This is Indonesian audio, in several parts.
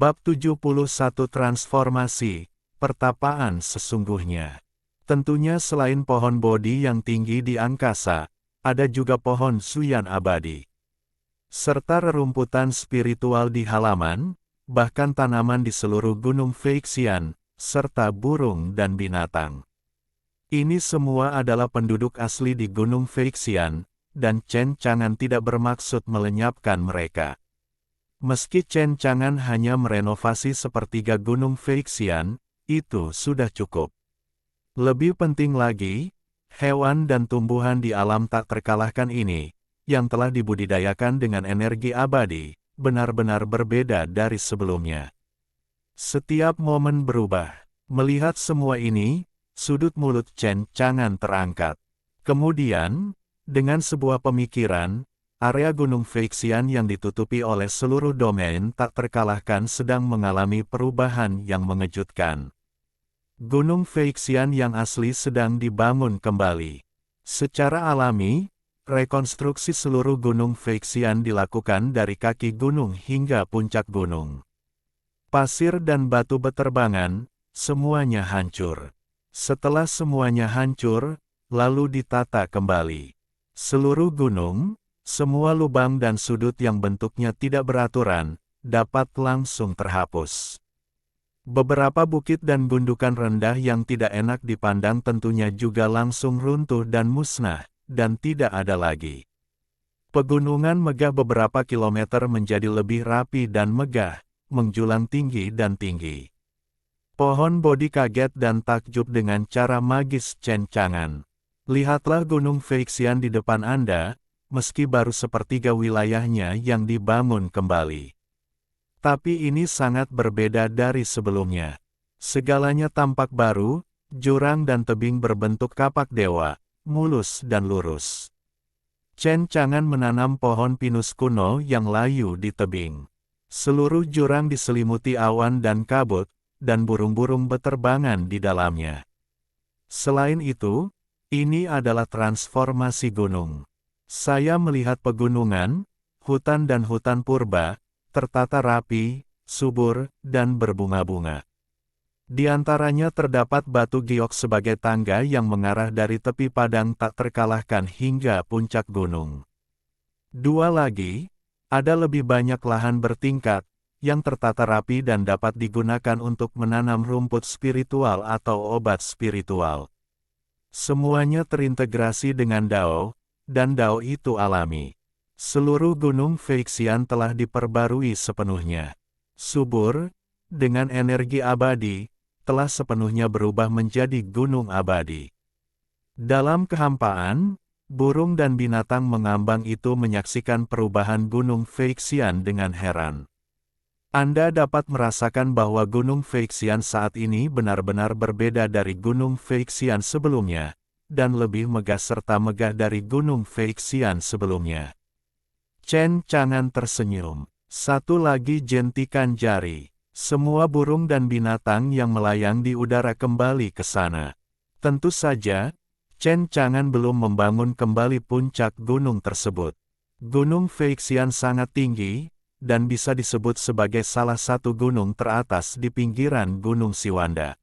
Bab 71 Transformasi, Pertapaan Sesungguhnya. Tentunya selain pohon Bodhi yang tinggi di angkasa, ada juga pohon Suyan abadi. Serta rerumputan spiritual di halaman, bahkan tanaman di seluruh gunung Feixian, serta burung dan binatang. Ini semua adalah penduduk asli di gunung Feixian, dan Chen Chang'an tidak bermaksud melenyapkan mereka. Meski Chen Chang'an hanya merenovasi sepertiga gunung Feixian, itu sudah cukup. Lebih penting lagi, hewan dan tumbuhan di alam tak terkalahkan ini, yang telah dibudidayakan dengan energi abadi, benar-benar berbeda dari sebelumnya. Setiap momen berubah. Melihat semua ini, sudut mulut Chen Chang'an terangkat. Kemudian, dengan sebuah pemikiran, area Gunung Feixian yang ditutupi oleh seluruh domain tak terkalahkan sedang mengalami perubahan yang mengejutkan. Gunung Feixian yang asli sedang dibangun kembali. Secara alami, rekonstruksi seluruh Gunung Feixian dilakukan dari kaki gunung hingga puncak gunung. Pasir dan batu beterbangan, semuanya hancur. Setelah semuanya hancur, lalu ditata kembali. Seluruh gunung, semua lubang dan sudut yang bentuknya tidak beraturan, dapat langsung terhapus. Beberapa bukit dan gundukan rendah yang tidak enak dipandang tentunya juga langsung runtuh dan musnah, dan tidak ada lagi. Pegunungan megah beberapa kilometer menjadi lebih rapi dan megah, menjulang tinggi dan tinggi. Pohon Bodhi kaget dan takjub dengan cara magis Chen Chang'an. Lihatlah Gunung Feixian di depan Anda, meski baru sepertiga wilayahnya yang dibangun kembali. Tapi ini sangat berbeda dari sebelumnya. Segalanya tampak baru, jurang dan tebing berbentuk kapak dewa, mulus dan lurus. Chen Chang'an menanam pohon pinus kuno yang layu di tebing. Seluruh jurang diselimuti awan dan kabut, dan burung-burung beterbangan di dalamnya. Selain itu, ini adalah transformasi gunung. Saya melihat pegunungan, hutan dan hutan purba, tertata rapi, subur, dan berbunga-bunga. Di antaranya terdapat batu giok sebagai tangga yang mengarah dari tepi padang tak terkalahkan hingga puncak gunung. Dua lagi, ada lebih banyak lahan bertingkat, yang tertata rapi dan dapat digunakan untuk menanam rumput spiritual atau obat spiritual. Semuanya terintegrasi dengan Dao, dan Dao itu alami. Seluruh gunung Feixian telah diperbarui sepenuhnya. Subur, dengan energi abadi, telah sepenuhnya berubah menjadi gunung abadi. Dalam kehampaan, burung dan binatang mengambang itu menyaksikan perubahan gunung Feixian dengan heran. Anda dapat merasakan bahwa gunung Feixian saat ini benar-benar berbeda dari gunung Feixian sebelumnya, dan lebih megah serta megah dari gunung Feixian sebelumnya. Chen Chang'an tersenyum. Satu lagi jentikan jari. Semua burung dan binatang yang melayang di udara kembali ke sana. Tentu saja, Chen Chang'an belum membangun kembali puncak gunung tersebut. Gunung Feixian sangat tinggi, dan bisa disebut sebagai salah satu gunung teratas di pinggiran Gunung Siwanda.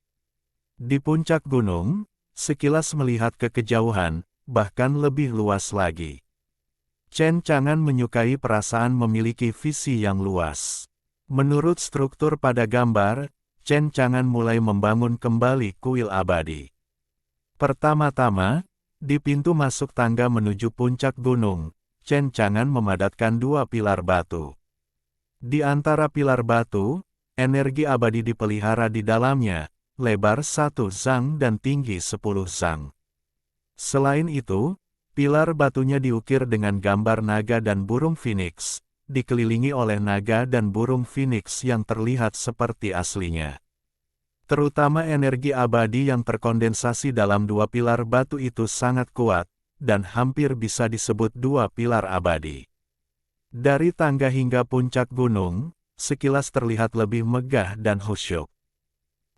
Di puncak gunung, sekilas melihat ke kejauhan, bahkan lebih luas lagi. Chen Chang'an menyukai perasaan memiliki visi yang luas. Menurut struktur pada gambar, Chen Chang'an mulai membangun kembali kuil abadi. Pertama-tama, di pintu masuk tangga menuju puncak gunung, Chen Chang'an memadatkan dua pilar batu. Di antara pilar batu, energi abadi dipelihara di dalamnya, lebar 1 zang dan tinggi 10 zang. Selain itu, pilar batunya diukir dengan gambar naga dan burung phoenix, dikelilingi oleh naga dan burung phoenix yang terlihat seperti aslinya. Terutama energi abadi yang terkondensasi dalam dua pilar batu itu sangat kuat, dan hampir bisa disebut dua pilar abadi. Dari tangga hingga puncak gunung, sekilas terlihat lebih megah dan khusyuk.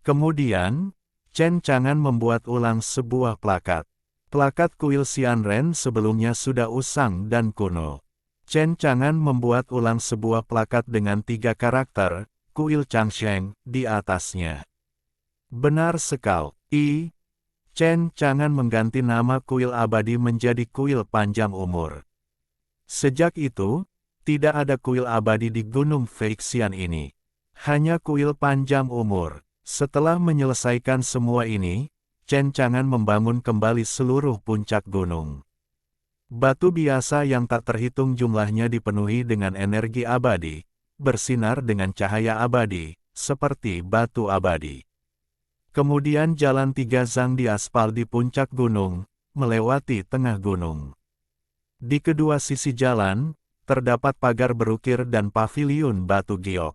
Kemudian, Chen Chang'an membuat ulang sebuah plakat. Plakat kuil Xianren sebelumnya sudah usang dan kuno. Chen Chang'an membuat ulang sebuah plakat dengan 3 karakter, kuil Changsheng di atasnya. Benar sekali. Chen Chang'an mengganti nama kuil abadi menjadi kuil panjang umur. Sejak itu, tidak ada kuil abadi di Gunung Feixian ini. Hanya kuil panjang umur. Setelah menyelesaikan semua ini, Chen Chang'an membangun kembali seluruh puncak gunung. Batu biasa yang tak terhitung jumlahnya dipenuhi dengan energi abadi, bersinar dengan cahaya abadi, seperti batu abadi. Kemudian jalan 3 zang diaspal di puncak gunung, melewati tengah gunung. Di kedua sisi jalan, terdapat pagar berukir dan paviliun batu giok.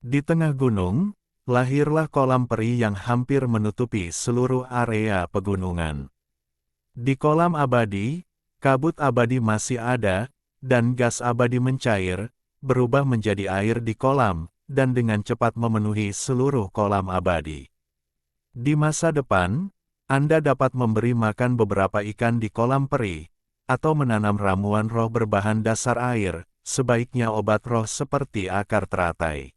Di tengah gunung, lahirlah kolam peri yang hampir menutupi seluruh area pegunungan. Di kolam abadi, kabut abadi masih ada, dan gas abadi mencair, berubah menjadi air di kolam, dan dengan cepat memenuhi seluruh kolam abadi. Di masa depan, Anda dapat memberi makan beberapa ikan di kolam peri, atau menanam ramuan roh berbahan dasar air, sebaiknya obat roh seperti akar teratai.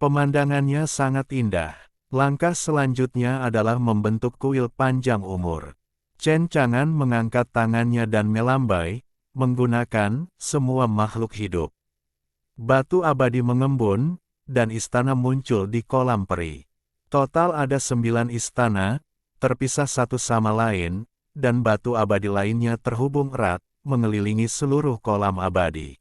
Pemandangannya sangat indah. Langkah selanjutnya adalah membentuk kuil panjang umur. Chen Chang'an mengangkat tangannya dan melambai, menggunakan semua makhluk hidup. Batu abadi mengembun, dan istana muncul di kolam peri. Total ada 9 istana, terpisah satu sama lain, dan batu abadi lainnya terhubung erat, mengelilingi seluruh kolam abadi.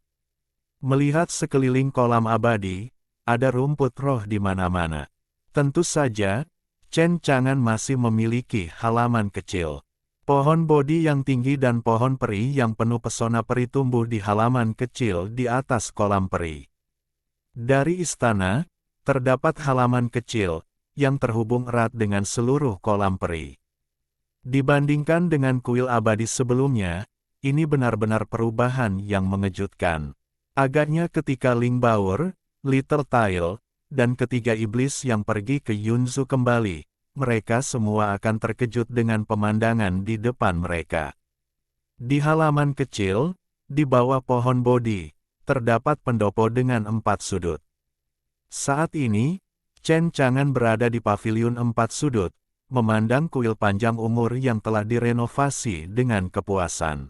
Melihat sekeliling kolam abadi, ada rumput roh di mana-mana. Tentu saja, Chen Chang'an masih memiliki halaman kecil. Pohon bodi yang tinggi dan pohon peri yang penuh pesona peri tumbuh di halaman kecil di atas kolam peri. Dari istana, terdapat halaman kecil, yang terhubung erat dengan seluruh kolam peri. Dibandingkan dengan kuil abadi sebelumnya, ini benar-benar perubahan yang mengejutkan. Agaknya ketika Ling Baur, Little Tail, dan ketiga iblis yang pergi ke Yunzu kembali, mereka semua akan terkejut dengan pemandangan di depan mereka. Di halaman kecil, di bawah pohon bodi, terdapat pendopo dengan 4 sudut. Saat ini, Chen Chang'an berada di paviliun 4 sudut, memandang kuil panjang umur yang telah direnovasi dengan kepuasan.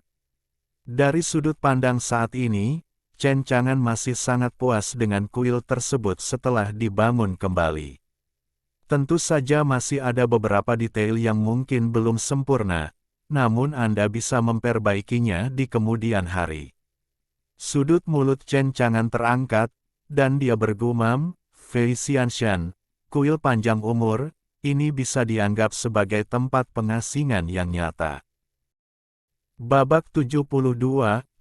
Dari sudut pandang saat ini, Chen Chang'an masih sangat puas dengan kuil tersebut setelah dibangun kembali. Tentu saja masih ada beberapa detail yang mungkin belum sempurna, namun Anda bisa memperbaikinya di kemudian hari. Sudut mulut Chen Chang'an terangkat, dan dia bergumam, Fei Xianshan, kuil panjang umur, ini bisa dianggap sebagai tempat pengasingan yang nyata. Babak 72,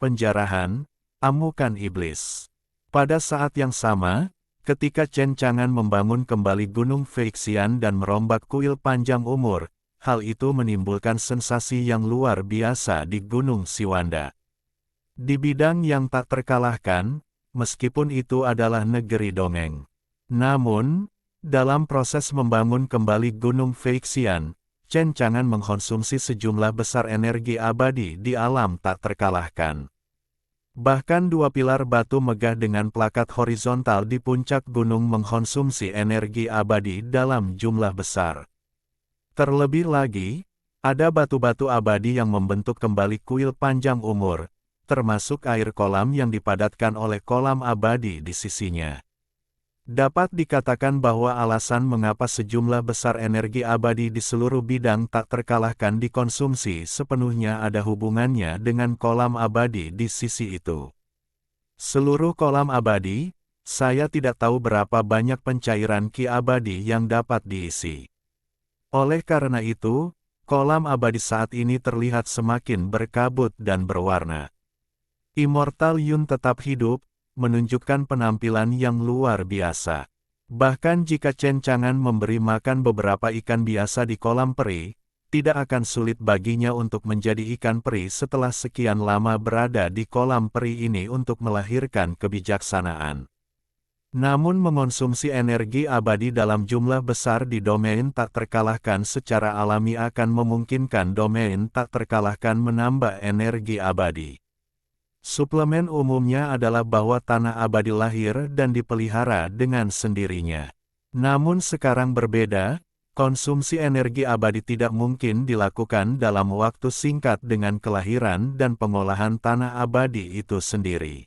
Penjarahan, Amukan Iblis. Pada saat yang sama, ketika Chen Chang'an membangun kembali Gunung Feixian dan merombak kuil panjang umur, hal itu menimbulkan sensasi yang luar biasa di Gunung Siwanda. Di bidang yang tak terkalahkan, meskipun itu adalah negeri dongeng. Namun, dalam proses membangun kembali Gunung Feixian, Chen Chang'an mengkonsumsi sejumlah besar energi abadi di alam tak terkalahkan. Bahkan 2 pilar batu megah dengan plakat horizontal di puncak gunung mengkonsumsi energi abadi dalam jumlah besar. Terlebih lagi, ada batu-batu abadi yang membentuk kembali kuil panjang umur, termasuk air kolam yang dipadatkan oleh kolam abadi di sisinya. Dapat dikatakan bahwa alasan mengapa sejumlah besar energi abadi di seluruh bidang tak terkalahkan dikonsumsi sepenuhnya ada hubungannya dengan kolam abadi di sisi itu. Seluruh kolam abadi, saya tidak tahu berapa banyak pencairan ki abadi yang dapat diisi. Oleh karena itu, kolam abadi saat ini terlihat semakin berkabut dan berwarna. Immortal Yun tetap hidup, menunjukkan penampilan yang luar biasa. Bahkan jika Chen Chang'an memberi makan beberapa ikan biasa di kolam peri, tidak akan sulit baginya untuk menjadi ikan peri setelah sekian lama berada di kolam peri ini untuk melahirkan kebijaksanaan. Namun mengonsumsi energi abadi dalam jumlah besar di domain tak terkalahkan secara alami akan memungkinkan domain tak terkalahkan menambah energi abadi. Suplemen umumnya adalah bahwa tanah abadi lahir dan dipelihara dengan sendirinya. Namun sekarang berbeda, konsumsi energi abadi tidak mungkin dilakukan dalam waktu singkat dengan kelahiran dan pengolahan tanah abadi itu sendiri.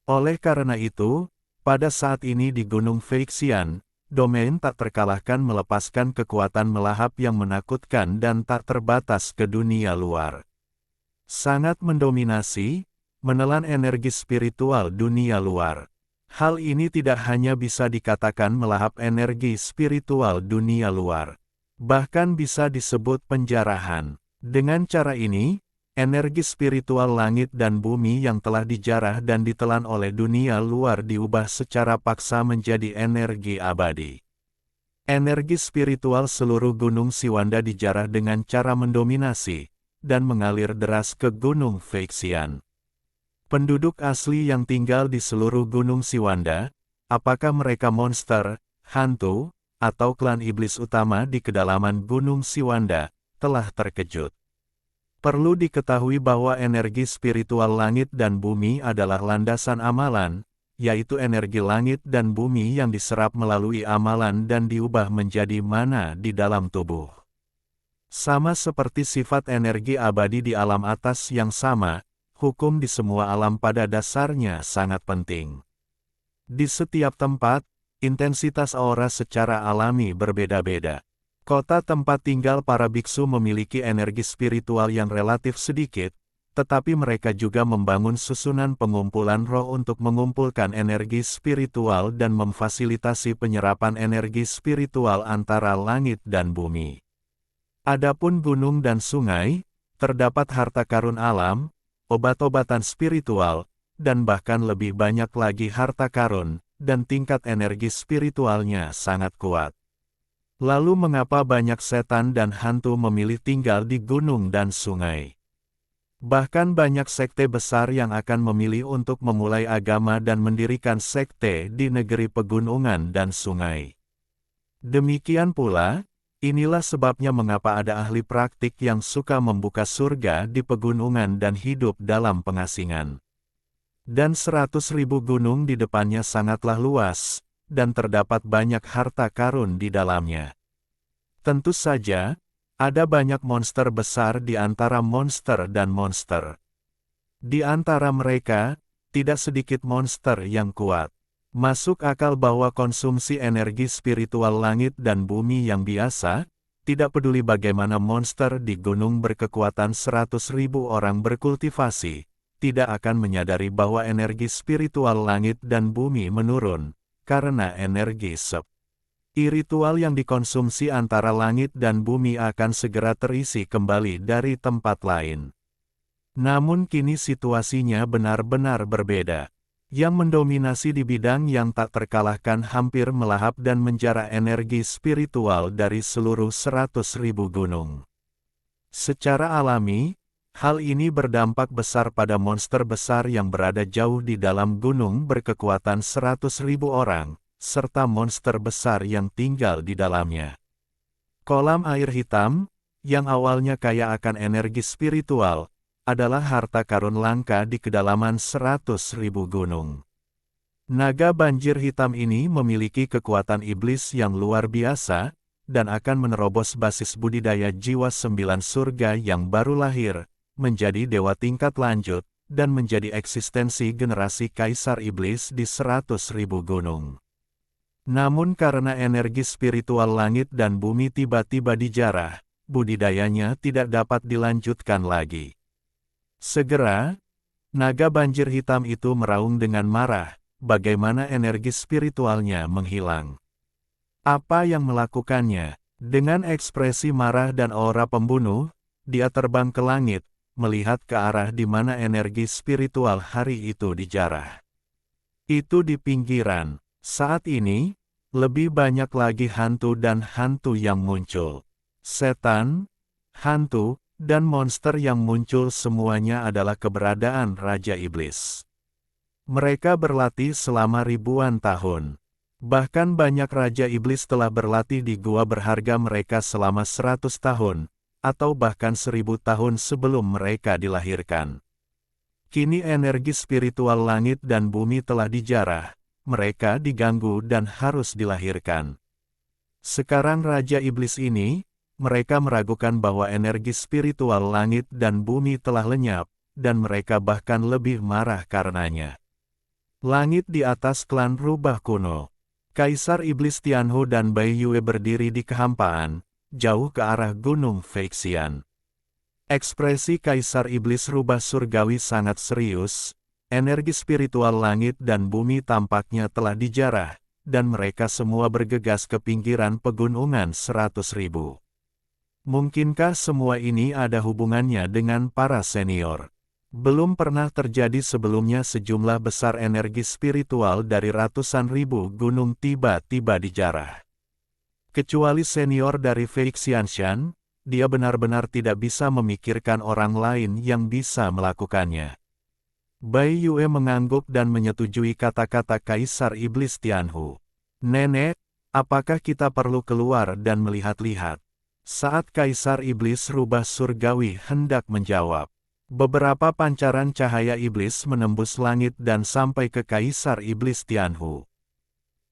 Oleh karena itu, pada saat ini di Gunung Phexian, Domain tak terkalahkan melepaskan kekuatan melahap yang menakutkan dan tak terbatas ke dunia luar. Sangat mendominasi, menelan energi spiritual dunia luar. Hal ini tidak hanya bisa dikatakan melahap energi spiritual dunia luar, bahkan bisa disebut penjarahan. Dengan cara ini, energi spiritual langit dan bumi yang telah dijarah dan ditelan oleh dunia luar diubah secara paksa menjadi energi abadi. Energi spiritual seluruh Gunung Siwanda dijarah dengan cara mendominasi, dan mengalir deras ke Gunung Phexian. Penduduk asli yang tinggal di seluruh Gunung Siwanda, apakah mereka monster, hantu, atau klan iblis utama di kedalaman Gunung Siwanda, telah terkejut. Perlu diketahui bahwa energi spiritual langit dan bumi adalah landasan amalan, yaitu energi langit dan bumi yang diserap melalui amalan dan diubah menjadi mana di dalam tubuh. Sama seperti sifat energi abadi di alam atas yang sama, hukum di semua alam pada dasarnya sangat penting. Di setiap tempat, intensitas aura secara alami berbeda-beda. Kota tempat tinggal para biksu memiliki energi spiritual yang relatif sedikit, tetapi mereka juga membangun susunan pengumpulan roh untuk mengumpulkan energi spiritual dan memfasilitasi penyerapan energi spiritual antara langit dan bumi. Adapun gunung dan sungai, terdapat harta karun alam, obat-obatan spiritual, dan bahkan lebih banyak lagi harta karun, dan tingkat energi spiritualnya sangat kuat. Lalu mengapa banyak setan dan hantu memilih tinggal di gunung dan sungai? Bahkan banyak sekte besar yang akan memilih untuk memulai agama dan mendirikan sekte di negeri pegunungan dan sungai. Demikian pula, inilah sebabnya mengapa ada ahli praktik yang suka membuka surga di pegunungan dan hidup dalam pengasingan. Dan 100.000 gunung di depannya sangatlah luas, dan terdapat banyak harta karun di dalamnya. Tentu saja, ada banyak monster besar di antara monster dan monster. Di antara mereka, tidak sedikit monster yang kuat. Masuk akal bahwa konsumsi energi spiritual langit dan bumi yang biasa, tidak peduli bagaimana monster di gunung berkekuatan 100.000 orang berkultivasi, tidak akan menyadari bahwa energi spiritual langit dan bumi menurun, karena energi spiritual yang dikonsumsi antara langit dan bumi akan segera terisi kembali dari tempat lain. Namun kini situasinya benar-benar berbeda. Yang mendominasi di bidang yang tak terkalahkan hampir melahap dan menjarah energi spiritual dari seluruh 100.000 gunung. Secara alami, hal ini berdampak besar pada monster besar yang berada jauh di dalam gunung berkekuatan 100.000 orang, serta monster besar yang tinggal di dalamnya. Kolam air hitam, yang awalnya kaya akan energi spiritual, adalah harta karun langka di kedalaman 100.000 gunung. Naga banjir hitam ini memiliki kekuatan iblis yang luar biasa, dan akan menerobos basis budidaya jiwa 9 surga yang baru lahir, menjadi dewa tingkat lanjut, dan menjadi eksistensi generasi kaisar iblis di 100.000 gunung. Namun karena energi spiritual langit dan bumi tiba-tiba dijarah, budidayanya tidak dapat dilanjutkan lagi. Segera, naga banjir hitam itu meraung dengan marah, bagaimana energi spiritualnya menghilang. Apa yang melakukannya? Dengan ekspresi marah dan aura pembunuh, dia terbang ke langit, melihat ke arah di mana energi spiritual hari itu dijarah. Itu di pinggiran. Saat ini, lebih banyak lagi hantu dan hantu yang muncul. Setan, hantu, dan monster yang muncul semuanya adalah keberadaan Raja Iblis. Mereka berlatih selama ribuan tahun. Bahkan banyak Raja Iblis telah berlatih di gua berharga mereka selama 100 tahun, atau bahkan 1000 tahun sebelum mereka dilahirkan. Kini energi spiritual langit dan bumi telah dijarah, mereka diganggu dan harus dilahirkan. Sekarang Raja Iblis ini, mereka meragukan bahwa energi spiritual langit dan bumi telah lenyap, dan mereka bahkan lebih marah karenanya. Langit di atas klan rubah kuno. Kaisar Iblis Tianhu dan Bai Yue berdiri di kehampaan, jauh ke arah Gunung Feixian. Ekspresi Kaisar Iblis Rubah Surgawi sangat serius, energi spiritual langit dan bumi tampaknya telah dijarah, dan mereka semua bergegas ke pinggiran pegunungan 100.000. Mungkinkah semua ini ada hubungannya dengan para senior? Belum pernah terjadi sebelumnya sejumlah besar energi spiritual dari ratusan ribu gunung tiba-tiba dijarah. Kecuali senior dari Feixianshan, dia benar-benar tidak bisa memikirkan orang lain yang bisa melakukannya. Bai Yue mengangguk dan menyetujui kata-kata Kaisar Iblis Tianhu. Nenek, apakah kita perlu keluar dan melihat-lihat? Saat Kaisar Iblis Rubah Surgawi hendak menjawab, beberapa pancaran cahaya iblis menembus langit dan sampai ke Kaisar Iblis Tianhu.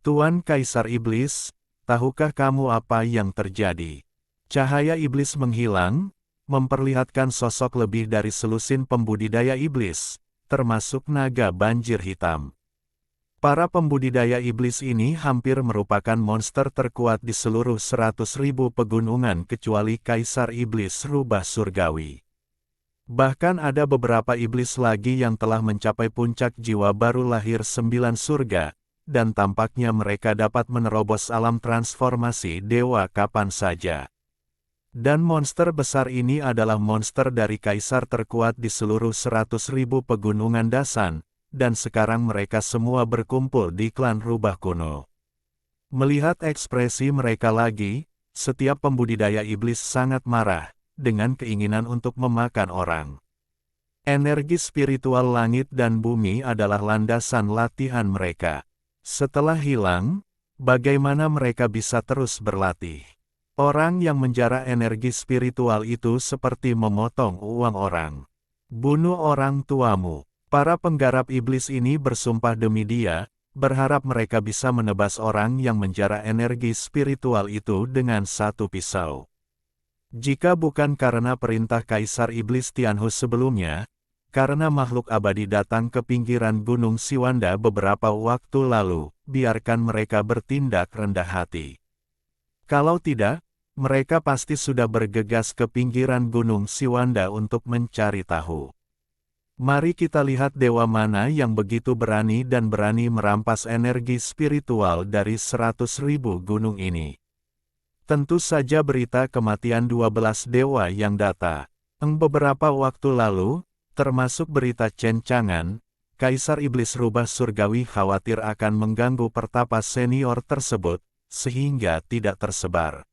Tuan Kaisar Iblis, tahukah kamu apa yang terjadi? Cahaya iblis menghilang, memperlihatkan sosok lebih dari selusin pembudidaya iblis, termasuk naga banjir hitam. Para pembudidaya iblis ini hampir merupakan monster terkuat di seluruh 100.000 pegunungan kecuali Kaisar Iblis Rubah Surgawi. Bahkan ada beberapa iblis lagi yang telah mencapai puncak jiwa baru lahir 9 surga, dan tampaknya mereka dapat menerobos alam transformasi dewa kapan saja. Dan monster besar ini adalah monster dari kaisar terkuat di seluruh 100.000 pegunungan Dasan, dan sekarang mereka semua berkumpul di klan rubah kuno. Melihat ekspresi mereka lagi, setiap pembudidaya iblis sangat marah, dengan keinginan untuk memakan orang. Energi spiritual langit dan bumi adalah landasan latihan mereka. Setelah hilang, bagaimana mereka bisa terus berlatih? Orang yang menjara energi spiritual itu seperti memotong uang orang. Bunuh orang tuamu. Para penggarap iblis ini bersumpah demi dia, berharap mereka bisa menebas orang yang menjara energi spiritual itu dengan satu pisau. Jika bukan karena perintah Kaisar Iblis Tianhu sebelumnya, karena makhluk abadi datang ke pinggiran Gunung Siwanda beberapa waktu lalu, biarkan mereka bertindak rendah hati. Kalau tidak, mereka pasti sudah bergegas ke pinggiran Gunung Siwanda untuk mencari tahu. Mari kita lihat dewa mana yang begitu berani dan berani merampas energi spiritual dari 100.000 gunung ini. Tentu saja berita kematian 12 dewa yang beberapa waktu lalu, termasuk berita cencangan, Kaisar Iblis Rubah Surgawi khawatir akan mengganggu pertapa senior tersebut, sehingga tidak tersebar.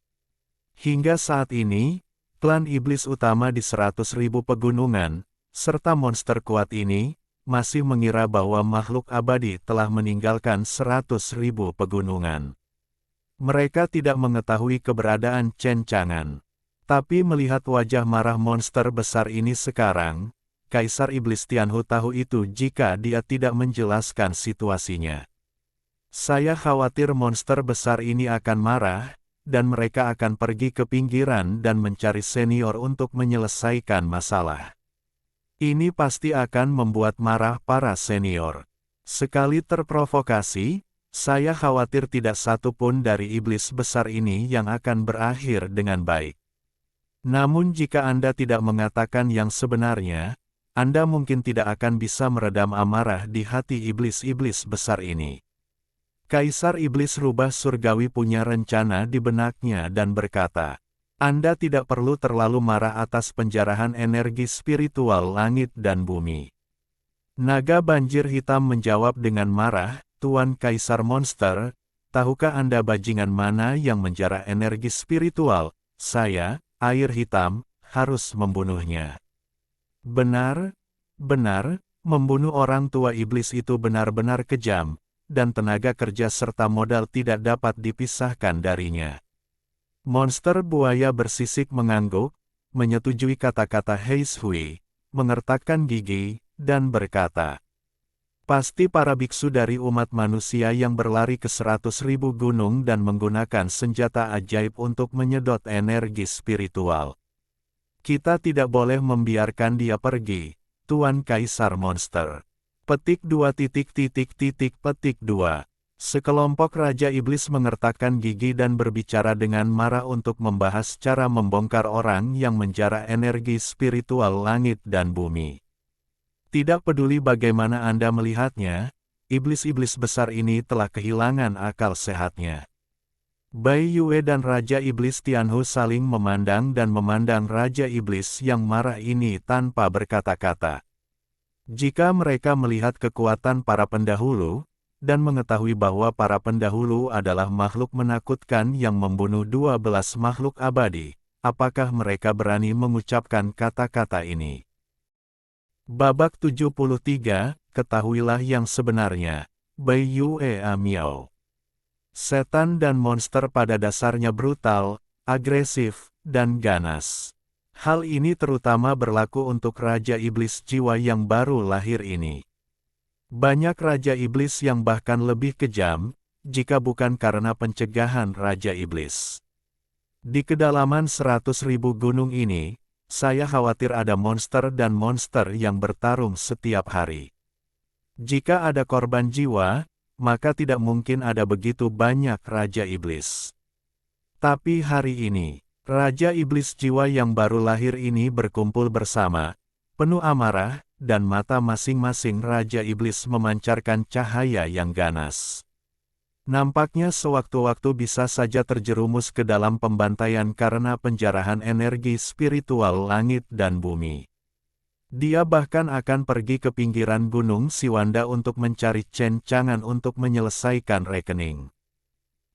Hingga saat ini, klan iblis utama di 100.000 pegunungan, serta monster kuat ini, masih mengira bahwa makhluk abadi telah meninggalkan 100.000 pegunungan. Mereka tidak mengetahui keberadaan cencangan. Tapi melihat wajah marah monster besar ini sekarang, Kaisar Iblis Tianhu tahu itu jika dia tidak menjelaskan situasinya. Saya khawatir monster besar ini akan marah, dan mereka akan pergi ke pinggiran dan mencari senior untuk menyelesaikan masalah. Ini pasti akan membuat marah para senior. Sekali terprovokasi, saya khawatir tidak satu pun dari iblis besar ini yang akan berakhir dengan baik. Namun jika Anda tidak mengatakan yang sebenarnya, Anda mungkin tidak akan bisa meredam amarah di hati iblis-iblis besar ini. Kaisar Iblis Rubah Surgawi punya rencana di benaknya dan berkata, Anda tidak perlu terlalu marah atas penjarahan energi spiritual langit dan bumi. Naga banjir hitam menjawab dengan marah, Tuan Kaisar Monster, tahukah Anda bajingan mana yang menjara energi spiritual? Saya, air hitam, harus membunuhnya. Benar, membunuh orang tua iblis itu benar-benar kejam, dan tenaga kerja serta modal tidak dapat dipisahkan darinya. Monster buaya bersisik mengangguk, menyetujui kata-kata Heis Hui, mengertakkan gigi, dan berkata, "Pasti para biksu dari umat manusia yang berlari ke 100.000 gunung dan menggunakan senjata ajaib untuk menyedot energi spiritual. Kita tidak boleh membiarkan dia pergi, Tuan Kaisar Monster." Petik 2. Sekelompok Raja Iblis mengertakkan gigi dan berbicara dengan marah untuk membahas cara membongkar orang yang menjara energi spiritual langit dan bumi. Tidak peduli bagaimana Anda melihatnya, iblis-iblis besar ini telah kehilangan akal sehatnya. Bai Yue dan Raja Iblis Tianhu saling memandang dan memandang Raja Iblis yang marah ini tanpa berkata-kata. Jika mereka melihat kekuatan para pendahulu, dan mengetahui bahwa para pendahulu adalah makhluk menakutkan yang membunuh 12 makhluk abadi, apakah mereka berani mengucapkan kata-kata ini? Babak 73, ketahuilah yang sebenarnya, Bai Yue Miao. Setan dan monster pada dasarnya brutal, agresif, dan ganas. Hal ini terutama berlaku untuk Raja Iblis jiwa yang baru lahir ini. Banyak Raja Iblis yang bahkan lebih kejam, jika bukan karena pencegahan Raja Iblis. Di kedalaman 100.000 gunung ini, saya khawatir ada monster dan monster yang bertarung setiap hari. Jika ada korban jiwa, maka tidak mungkin ada begitu banyak Raja Iblis. Tapi hari ini, Raja Iblis jiwa yang baru lahir ini berkumpul bersama, penuh amarah, dan mata masing-masing Raja Iblis memancarkan cahaya yang ganas. Nampaknya sewaktu-waktu bisa saja terjerumus ke dalam pembantaian karena penjarahan energi spiritual langit dan bumi. Dia bahkan akan pergi ke pinggiran Gunung Siwanda untuk mencari Chen Chang'an untuk menyelesaikan rekening.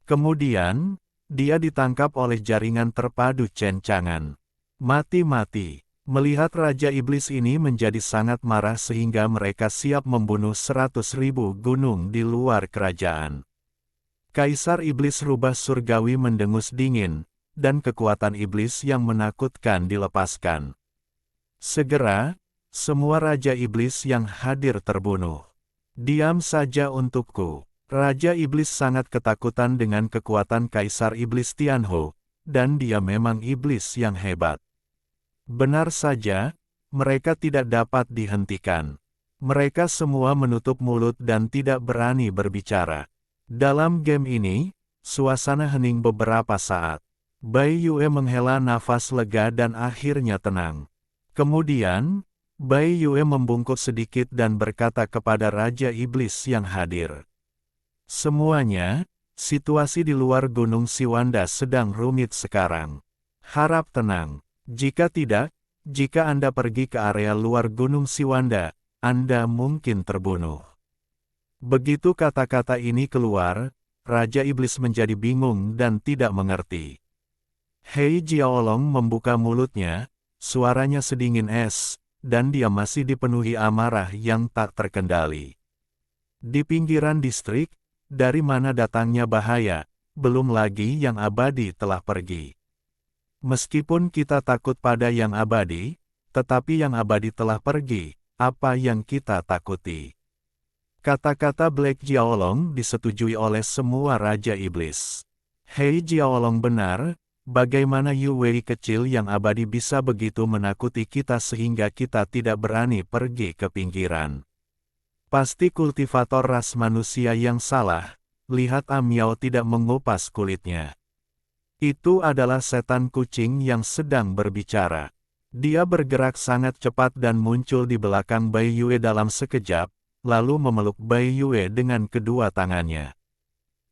Kemudian, dia ditangkap oleh jaringan terpadu Chen Chang'an. Mati-mati, melihat Raja Iblis ini menjadi sangat marah sehingga mereka siap membunuh 100.000 gunung di luar kerajaan. Kaisar Iblis Rubah Surgawi mendengus dingin, dan kekuatan iblis yang menakutkan dilepaskan. Segera, semua Raja Iblis yang hadir terbunuh. Diam saja untukku. Raja Iblis sangat ketakutan dengan kekuatan Kaisar Iblis Tianhu, dan dia memang iblis yang hebat. Benar saja, mereka tidak dapat dihentikan. Mereka semua menutup mulut dan tidak berani berbicara. Dalam game ini, suasana hening beberapa saat. Bai Yue menghela nafas lega dan akhirnya tenang. Kemudian, Bai Yue membungkuk sedikit dan berkata kepada Raja Iblis yang hadir. Semuanya, situasi di luar Gunung Siwanda sedang rumit sekarang. Harap tenang. Jika tidak, jika Anda pergi ke area luar Gunung Siwanda, Anda mungkin terbunuh. Begitu kata-kata ini keluar, Raja Iblis menjadi bingung dan tidak mengerti. Hei Jiaolong membuka mulutnya, suaranya sedingin es, dan dia masih dipenuhi amarah yang tak terkendali. Di pinggiran distrik, dari mana datangnya bahaya, belum lagi yang abadi telah pergi. Meskipun kita takut pada yang abadi, tetapi yang abadi telah pergi, apa yang kita takuti? Kata-kata Black Jiaolong disetujui oleh semua Raja Iblis. Hei Jiaolong benar, bagaimana Yu Wei kecil yang abadi bisa begitu menakuti kita sehingga kita tidak berani pergi ke pinggiran. Pasti kultivator ras manusia yang salah, lihat Miao tidak mengupas kulitnya. Itu adalah setan kucing yang sedang berbicara. Dia bergerak sangat cepat dan muncul di belakang Bai Yue dalam sekejap, lalu memeluk Bai Yue dengan kedua tangannya.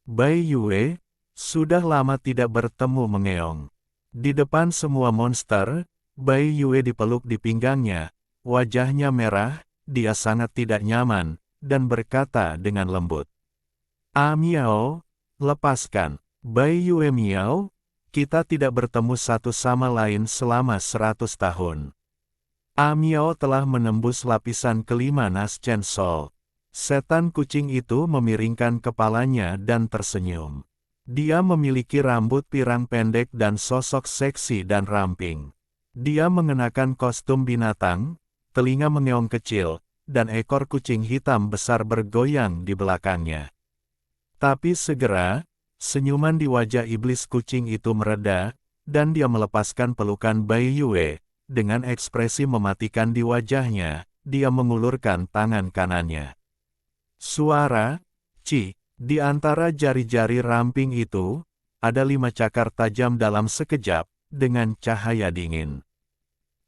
Bai Yue, sudah lama tidak bertemu mengeong. Di depan semua monster, Bai Yue dipeluk di pinggangnya, wajahnya merah, dia sangat tidak nyaman, dan berkata dengan lembut. Miao, lepaskan. Bai Yue Miao, kita tidak bertemu satu sama lain selama 100 tahun. Miao telah menembus lapisan kelima Nas Chen Sol. Setan kucing itu memiringkan kepalanya dan tersenyum. Dia memiliki rambut pirang pendek dan sosok seksi dan ramping. Dia mengenakan kostum binatang, telinga mengeong kecil, dan ekor kucing hitam besar bergoyang di belakangnya. Tapi segera, senyuman di wajah iblis kucing itu mereda, dan dia melepaskan pelukan Bai Yue. Dengan ekspresi mematikan di wajahnya, dia mengulurkan tangan kanannya. Suara, "Ci," di antara jari-jari ramping itu, ada 5 cakar tajam dalam sekejap, dengan cahaya dingin.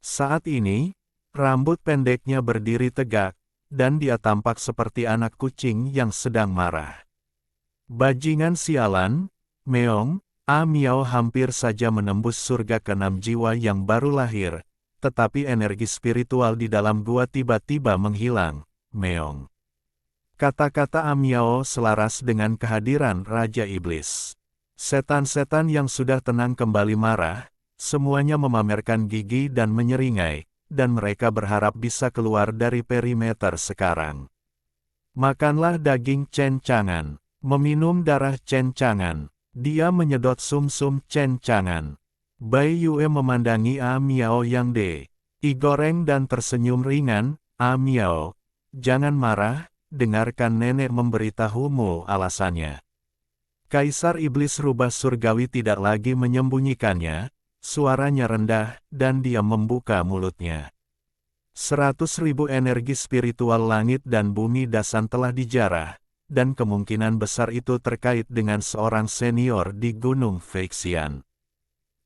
Saat ini, rambut pendeknya berdiri tegak, dan dia tampak seperti anak kucing yang sedang marah. Bajingan sialan, Meong, Miao hampir saja menembus surga ke-6 jiwa yang baru lahir, tetapi energi spiritual di dalam gua tiba-tiba menghilang, Meong. Kata-kata Miao selaras dengan kehadiran Raja Iblis. Setan-setan yang sudah tenang kembali marah, semuanya memamerkan gigi dan menyeringai, dan mereka berharap bisa keluar dari perimeter sekarang. Makanlah daging cencangan, meminum darah cencangan. Dia menyedot sumsum cencangan. Bai Yue memandangi Miao yang digoreng dan tersenyum ringan. Miao, jangan marah, dengarkan nenek memberitahumu alasannya. Kaisar Iblis Rubah Surgawi tidak lagi menyembunyikannya. Suaranya rendah, dan dia membuka mulutnya. 100.000 energi spiritual langit dan bumi dasan telah dijarah, dan kemungkinan besar itu terkait dengan seorang senior di Gunung Feixian.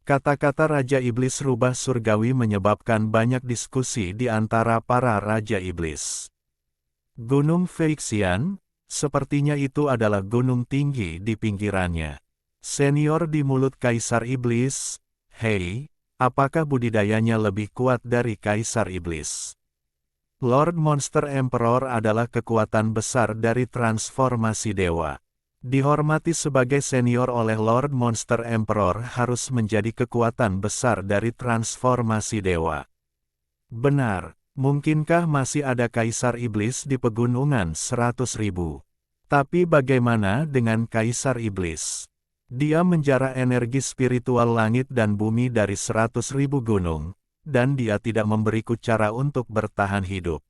Kata-kata Raja Iblis Rubah Surgawi menyebabkan banyak diskusi di antara para Raja Iblis. Gunung Feixian, sepertinya itu adalah gunung tinggi di pinggirannya. Senior di mulut Kaisar Iblis, "Hei, apakah budidayanya lebih kuat dari Kaisar Iblis?" Lord Monster Emperor adalah kekuatan besar dari transformasi dewa. Dihormati sebagai senior oleh Lord Monster Emperor harus menjadi kekuatan besar dari transformasi dewa. Benar, mungkinkah masih ada Kaisar Iblis di pegunungan 100.000? Tapi bagaimana dengan Kaisar Iblis? Dia menjara energi spiritual langit dan bumi dari 100.000 gunung, dan dia tidak memberiku cara untuk bertahan hidup.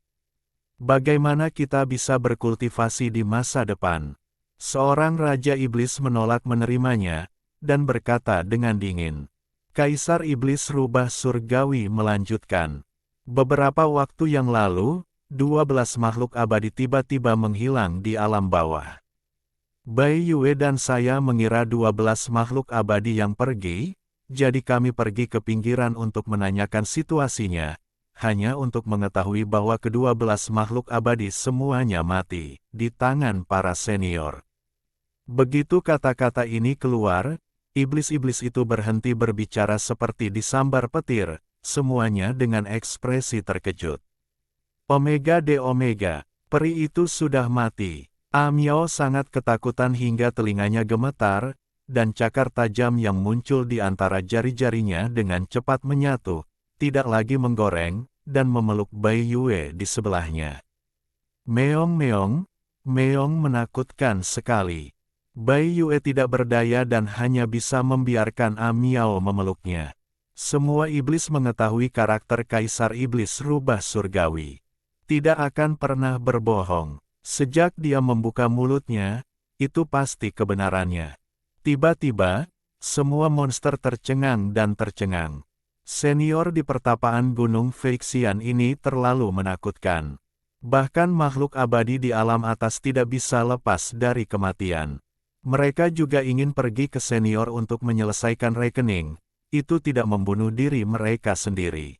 Bagaimana kita bisa berkultivasi di masa depan? Seorang Raja Iblis menolak menerimanya, dan berkata dengan dingin. Kaisar Iblis Rubah Surgawi melanjutkan. Beberapa waktu yang lalu, 12 makhluk abadi tiba-tiba menghilang di alam bawah. Bai Yue dan saya mengira 12 makhluk abadi yang pergi, jadi kami pergi ke pinggiran untuk menanyakan situasinya, hanya untuk mengetahui bahwa ke-12 makhluk abadi semuanya mati, di tangan para senior. Begitu kata-kata ini keluar, iblis-iblis itu berhenti berbicara seperti disambar petir, semuanya dengan ekspresi terkejut. Omega de Omega, peri itu sudah mati. Miao sangat ketakutan hingga telinganya gemetar, dan cakar tajam yang muncul di antara jari-jarinya dengan cepat menyatu, tidak lagi menggoreng, dan memeluk Bai Yue di sebelahnya. Meong Meong, Meong menakutkan sekali. Bai Yue tidak berdaya dan hanya bisa membiarkan Miao memeluknya. Semua iblis mengetahui karakter Kaisar Iblis Rubah Surgawi. Tidak akan pernah berbohong. Sejak dia membuka mulutnya, itu pasti kebenarannya. Tiba-tiba, semua monster tercengang dan tercengang. Senior di pertapaan Gunung Feixian ini terlalu menakutkan. Bahkan makhluk abadi di alam atas tidak bisa lepas dari kematian. Mereka juga ingin pergi ke senior untuk menyelesaikan rekening. Itu tidak membunuh diri mereka sendiri.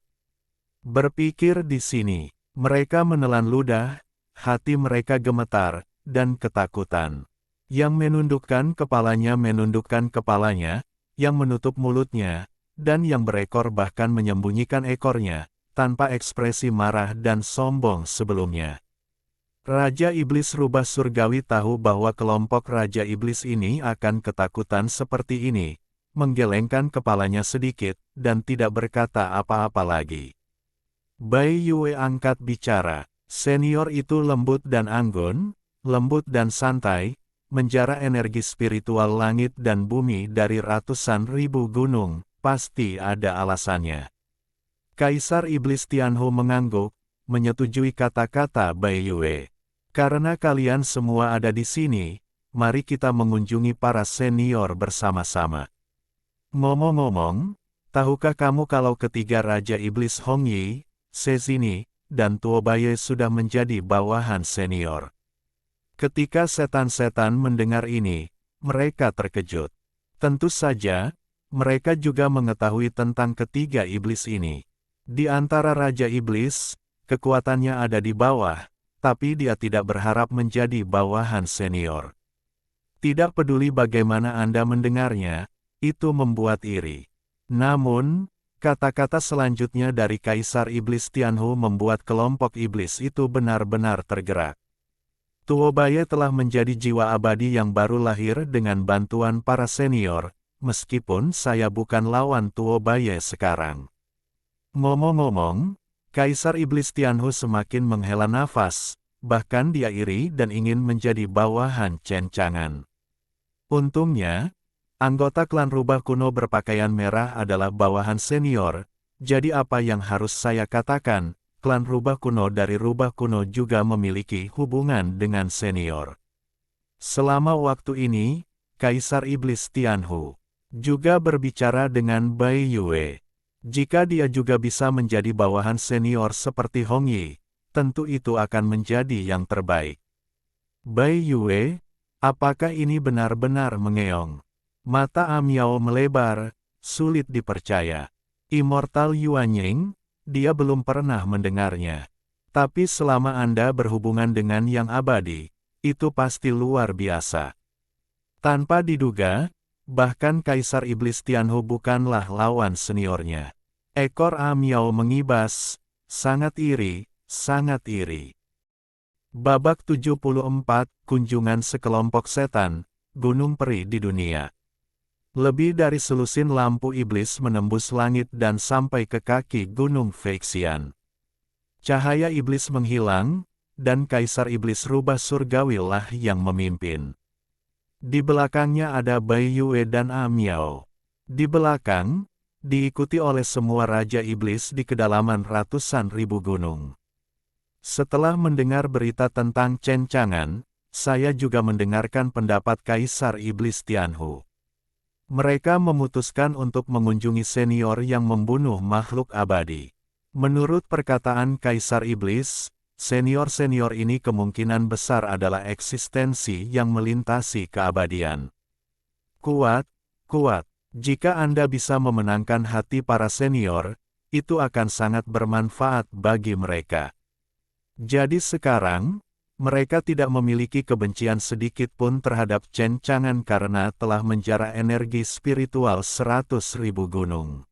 Berpikir di sini, mereka menelan ludah. Hati mereka gemetar, dan ketakutan. Yang menundukkan kepalanya, yang menutup mulutnya, dan yang berekor bahkan menyembunyikan ekornya, tanpa ekspresi marah dan sombong sebelumnya. Raja Iblis Rubah Surgawi tahu bahwa kelompok Raja Iblis ini akan ketakutan seperti ini, menggelengkan kepalanya sedikit, dan tidak berkata apa-apa lagi. Bai Yue angkat bicara. Senior itu lembut dan anggun, lembut dan santai, menjara energi spiritual langit dan bumi dari ratusan ribu gunung, pasti ada alasannya. Kaisar Iblis Tianhu mengangguk, menyetujui kata-kata Bai Yue. Karena kalian semua ada di sini, mari kita mengunjungi para senior bersama-sama. Ngomong-ngomong, tahukah kamu kalau ketiga Raja Iblis Hong Yi, Sezini, dan Tuo Baye sudah menjadi bawahan senior? Ketika setan-setan mendengar ini, mereka terkejut. Tentu saja, mereka juga mengetahui tentang ketiga iblis ini. Di antara Raja Iblis, kekuatannya ada di bawah, tapi dia tidak berharap menjadi bawahan senior. Tidak peduli bagaimana Anda mendengarnya, itu membuat iri. Namun, kata-kata selanjutnya dari Kaisar Iblis Tianhu membuat kelompok iblis itu benar-benar tergerak. Tuo Baye telah menjadi jiwa abadi yang baru lahir dengan bantuan para senior, meskipun saya bukan lawan Tuo Baye sekarang. Ngomong-ngomong, Kaisar Iblis Tianhu semakin menghela nafas, bahkan dia iri dan ingin menjadi bawahan Chen Chang'an. Untungnya, anggota klan rubah kuno berpakaian merah adalah bawahan senior, jadi apa yang harus saya katakan, klan rubah kuno dari rubah kuno juga memiliki hubungan dengan senior. Selama waktu ini, Kaisar Iblis Tianhu juga berbicara dengan Bai Yue. Jika dia juga bisa menjadi bawahan senior seperti Hong Yi, tentu itu akan menjadi yang terbaik. Bai Yue, apakah ini benar-benar mengeong? Mata Amiao melebar, sulit dipercaya. Immortal Yuanying, dia belum pernah mendengarnya. Tapi selama Anda berhubungan dengan yang abadi, itu pasti luar biasa. Tanpa diduga, bahkan Kaisar Iblis Tianhu bukanlah lawan seniornya. Ekor Amiao mengibas, sangat iri, sangat iri. Babak 74, Kunjungan Sekelompok Setan, Gunung Peri di Dunia. Lebih dari selusin lampu iblis menembus langit dan sampai ke kaki Gunung Feixian. Cahaya iblis menghilang, dan Kaisar Iblis Rubah Surgawi lah yang memimpin. Di belakangnya ada Bai Yue dan Amiao. Di belakang, diikuti oleh semua Raja Iblis di kedalaman ratusan ribu gunung. Setelah mendengar berita tentang Chen Chang'an, saya juga mendengarkan pendapat Kaisar Iblis Tianhu. Mereka memutuskan untuk mengunjungi senior yang membunuh makhluk abadi. Menurut perkataan Kaisar Iblis, senior-senior ini kemungkinan besar adalah eksistensi yang melintasi keabadian. Kuat, kuat. Jika Anda bisa memenangkan hati para senior, itu akan sangat bermanfaat bagi mereka. Jadi sekarang, mereka tidak memiliki kebencian sedikit pun terhadap Chen Chang'an karena telah menjara energi spiritual 100.000 gunung.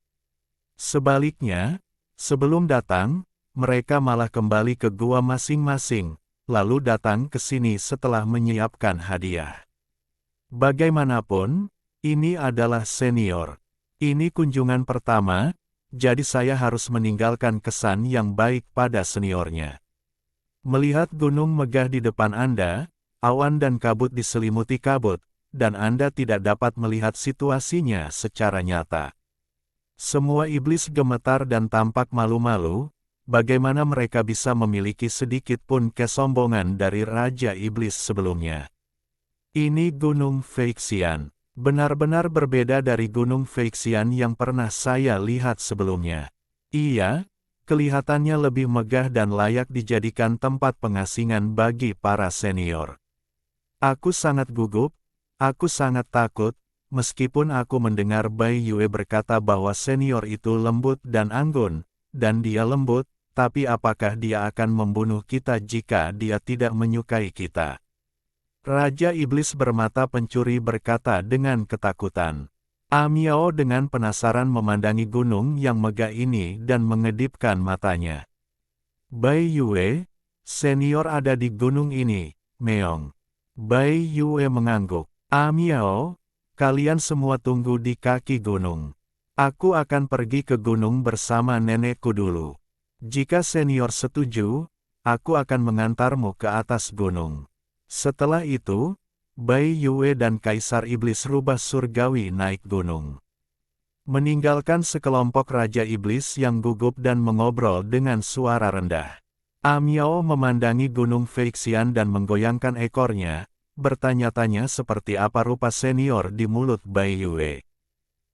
Sebaliknya, sebelum datang, mereka malah kembali ke gua masing-masing, lalu datang ke sini setelah menyiapkan hadiah. Bagaimanapun, ini adalah senior. Ini kunjungan pertama, jadi saya harus meninggalkan kesan yang baik pada seniornya. Melihat gunung megah di depan Anda, awan dan kabut diselimuti kabut, dan Anda tidak dapat melihat situasinya secara nyata. Semua iblis gemetar dan tampak malu-malu. Bagaimana mereka bisa memiliki sedikit pun kesombongan dari Raja Iblis sebelumnya? Ini Gunung Feixian. Benar-benar berbeda dari Gunung Feixian yang pernah saya lihat sebelumnya. Iya, kelihatannya lebih megah dan layak dijadikan tempat pengasingan bagi para senior. Aku sangat gugup, aku sangat takut, meskipun aku mendengar Bai Yue berkata bahwa senior itu lembut dan anggun, dan dia lembut, tapi apakah dia akan membunuh kita jika dia tidak menyukai kita? Raja Iblis bermata pencuri berkata dengan ketakutan. Amiao dengan penasaran memandangi gunung yang megah ini dan mengedipkan matanya. Bai Yue, senior ada di gunung ini, Meong. Bai Yue mengangguk. Amiao, kalian semua tunggu di kaki gunung. Aku akan pergi ke gunung bersama nenekku dulu. Jika senior setuju, aku akan mengantarmu ke atas gunung. Setelah itu, Bai Yue dan Kaisar Iblis Rubah Surgawi naik gunung. Meninggalkan sekelompok Raja Iblis yang gugup dan mengobrol dengan suara rendah. Amiao memandangi Gunung Feixian dan menggoyangkan ekornya, bertanya-tanya seperti apa rupa senior di mulut Bai Yue.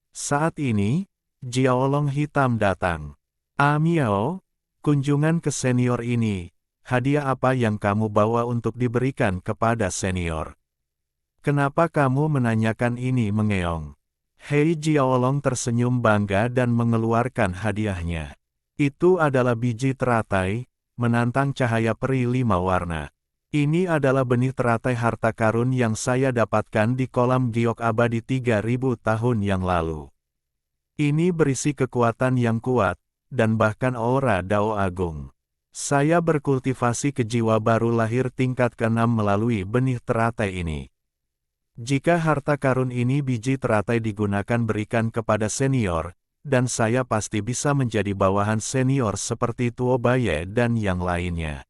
Saat ini, Jiaolong hitam datang. Amiao, kunjungan ke senior ini, hadiah apa yang kamu bawa untuk diberikan kepada senior? Kenapa kamu menanyakan ini mengeong? Hei Jiaolong tersenyum bangga dan mengeluarkan hadiahnya. Itu adalah biji teratai, menantang cahaya peri 5 warna. Ini adalah benih teratai harta karun yang saya dapatkan di kolam giok abadi 3000 tahun yang lalu. Ini berisi kekuatan yang kuat, dan bahkan aura Dao Agung. Saya berkultivasi ke jiwa baru lahir tingkat ke-6 melalui benih teratai ini. Jika harta karun ini biji teratai digunakan berikan kepada senior, dan saya pasti bisa menjadi bawahan senior seperti Tuo Baye dan yang lainnya.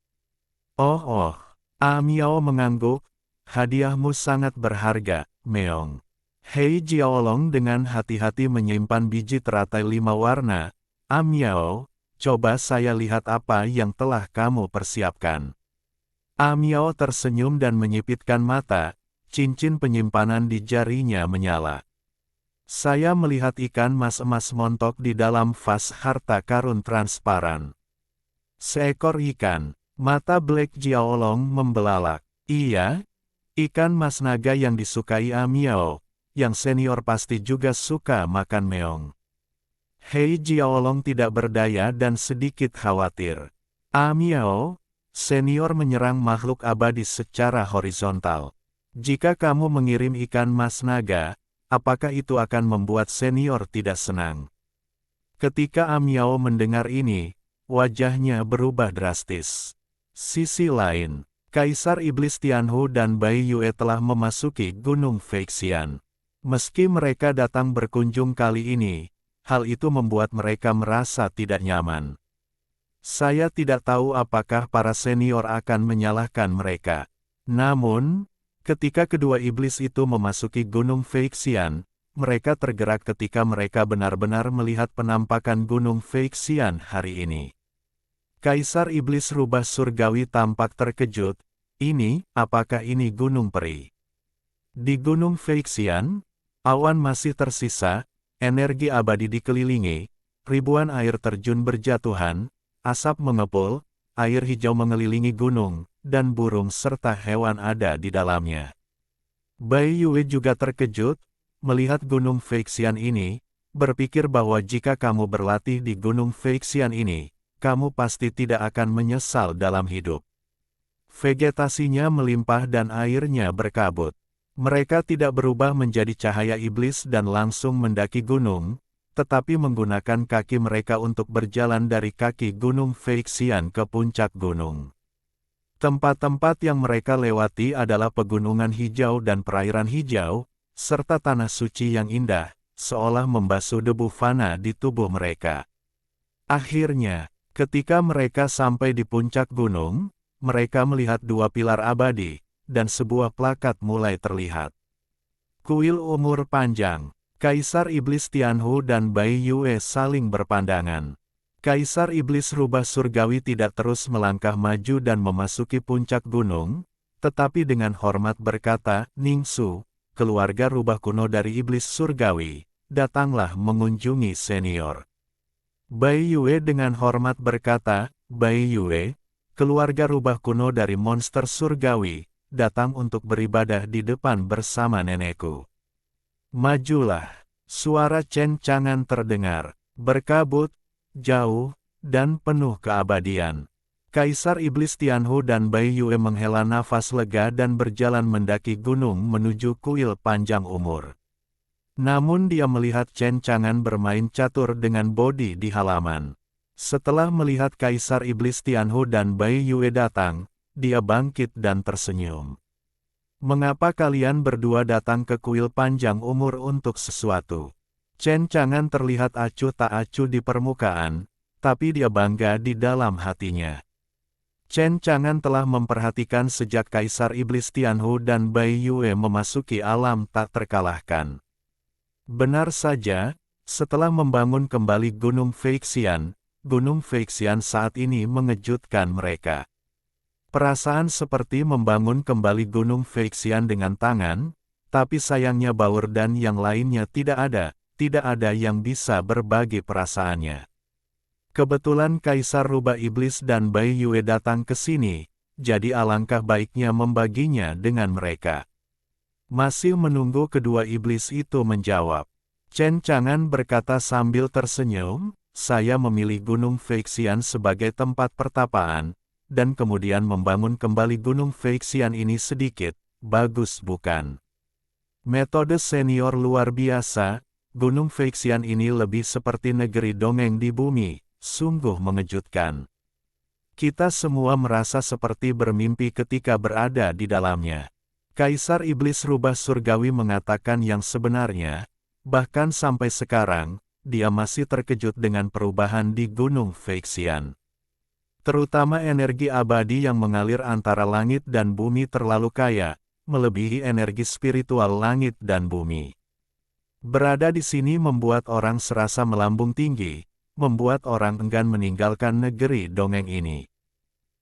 Oh, Amiao mengangguk, hadiahmu sangat berharga, Meong. Hei Jiaolong dengan hati-hati menyimpan biji teratai 5 warna. Amiao, coba saya lihat apa yang telah kamu persiapkan. Amiao tersenyum dan menyipitkan mata, cincin penyimpanan di jarinya menyala. Saya melihat ikan mas emas montok di dalam vas harta karun transparan. Seekor ikan, mata Black Jiaolong membelalak. Iya, ikan mas naga yang disukai Amiao, yang senior pasti juga suka makan meong. Hei Jiaolong tidak berdaya dan sedikit khawatir. Amiao, senior menyerang makhluk abadi secara horizontal. Jika kamu mengirim ikan mas naga, apakah itu akan membuat senior tidak senang? Ketika Amiao mendengar ini, wajahnya berubah drastis. Sisi lain, Kaisar Iblis Tianhu dan Bai Yue telah memasuki Gunung Feixian. Meski mereka datang berkunjung kali ini, hal itu membuat mereka merasa tidak nyaman. Saya tidak tahu apakah para senior akan menyalahkan mereka. Namun, ketika kedua iblis itu memasuki Gunung Feixian, mereka tergerak ketika mereka benar-benar melihat penampakan Gunung Feixian hari ini. Kaisar Iblis Rubah Surgawi tampak terkejut. Apakah ini Gunung Peri? Di Gunung Feixian, awan masih tersisa, energi abadi dikelilingi, ribuan air terjun berjatuhan, asap mengepul, air hijau mengelilingi gunung, dan burung serta hewan ada di dalamnya. Bai Yue juga terkejut, melihat Gunung Feixian ini, berpikir bahwa jika kamu berlatih di Gunung Feixian ini, kamu pasti tidak akan menyesal dalam hidup. Vegetasinya melimpah dan airnya berkabut. Mereka tidak berubah menjadi cahaya iblis dan langsung mendaki gunung, tetapi menggunakan kaki mereka untuk berjalan dari kaki Gunung Feixian ke puncak gunung. Tempat-tempat yang mereka lewati adalah pegunungan hijau dan perairan hijau, serta tanah suci yang indah, seolah membasuh debu fana di tubuh mereka. Akhirnya, ketika mereka sampai di puncak gunung, mereka melihat dua pilar abadi, dan sebuah plakat mulai terlihat. Kuil umur panjang, Kaisar Iblis Tianhu dan Bai Yue saling berpandangan. Kaisar Iblis Rubah Surgawi tidak terus melangkah maju dan memasuki puncak gunung, tetapi dengan hormat berkata, Ningsu, keluarga rubah kuno dari Iblis Surgawi, datanglah mengunjungi senior. Bai Yue dengan hormat berkata, Bai Yue, keluarga rubah kuno dari monster surgawi, datang untuk beribadah di depan bersama nenekku. Majulah, suara cencangan terdengar, berkabut, jauh, dan penuh keabadian. Kaisar Iblis Tianhu dan Bai Yue menghela nafas lega dan berjalan mendaki gunung menuju kuil panjang umur. Namun dia melihat cencangan bermain catur dengan Bodi di halaman. Setelah melihat Kaisar Iblis Tianhu dan Bai Yue datang, dia bangkit dan tersenyum. Mengapa kalian berdua datang ke kuil panjang umur untuk sesuatu? Cencangan terlihat acuh tak acuh di permukaan, tapi dia bangga di dalam hatinya. Cencangan telah memperhatikan sejak Kaisar Iblis Tianhu dan Bai Yue memasuki alam tak terkalahkan. Benar saja, setelah membangun kembali Gunung Feixian, Gunung Feixian saat ini mengejutkan mereka. Perasaan seperti membangun kembali Gunung Feixian dengan tangan, tapi sayangnya Bauer dan yang lainnya tidak ada yang bisa berbagi perasaannya. Kebetulan Kaisar Rubah Iblis dan Bai Yue datang ke sini, jadi alangkah baiknya membaginya dengan mereka. Masih menunggu kedua iblis itu menjawab. Chen Chang'an berkata sambil tersenyum, saya memilih Gunung Feixian sebagai tempat pertapaan, dan kemudian membangun kembali Gunung Feixian ini sedikit, bagus bukan? Metode senior luar biasa, Gunung Feixian ini lebih seperti negeri dongeng di bumi, sungguh mengejutkan. Kita semua merasa seperti bermimpi ketika berada di dalamnya. Kaisar Iblis Rubah Surgawi mengatakan yang sebenarnya, bahkan sampai sekarang, dia masih terkejut dengan perubahan di Gunung Feixian. Terutama energi abadi yang mengalir antara langit dan bumi terlalu kaya, melebihi energi spiritual langit dan bumi. Berada di sini membuat orang serasa melambung tinggi, membuat orang enggan meninggalkan negeri dongeng ini.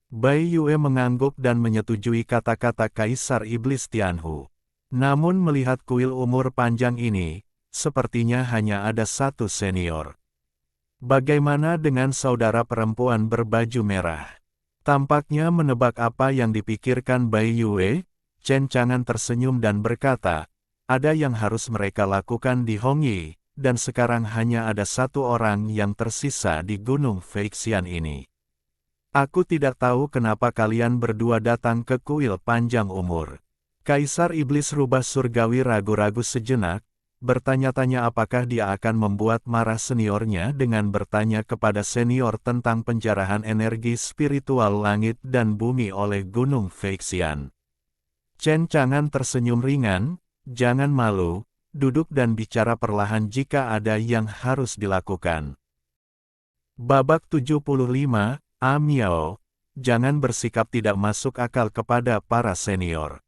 Bai Yue mengangguk dan menyetujui kata-kata Kaisar Iblis Tianhu. Namun melihat kuil umur panjang ini, sepertinya hanya ada satu senior. Bagaimana dengan saudara perempuan berbaju merah? Tampaknya menebak apa yang dipikirkan Bai Yue, Chen Chang'an tersenyum dan berkata, ada yang harus mereka lakukan di Hongyi, dan sekarang hanya ada satu orang yang tersisa di Gunung Feixian ini. Aku tidak tahu kenapa kalian berdua datang ke kuil panjang umur. Kaisar Iblis Rubah Surgawi ragu-ragu sejenak, bertanya-tanya apakah dia akan membuat marah seniornya dengan bertanya kepada senior tentang penjarahan energi spiritual langit dan bumi oleh Gunung Feixian. Chen Chang'an tersenyum ringan, jangan malu, duduk dan bicara perlahan jika ada yang harus dilakukan. Babak 75, Miao, jangan bersikap tidak masuk akal kepada para senior.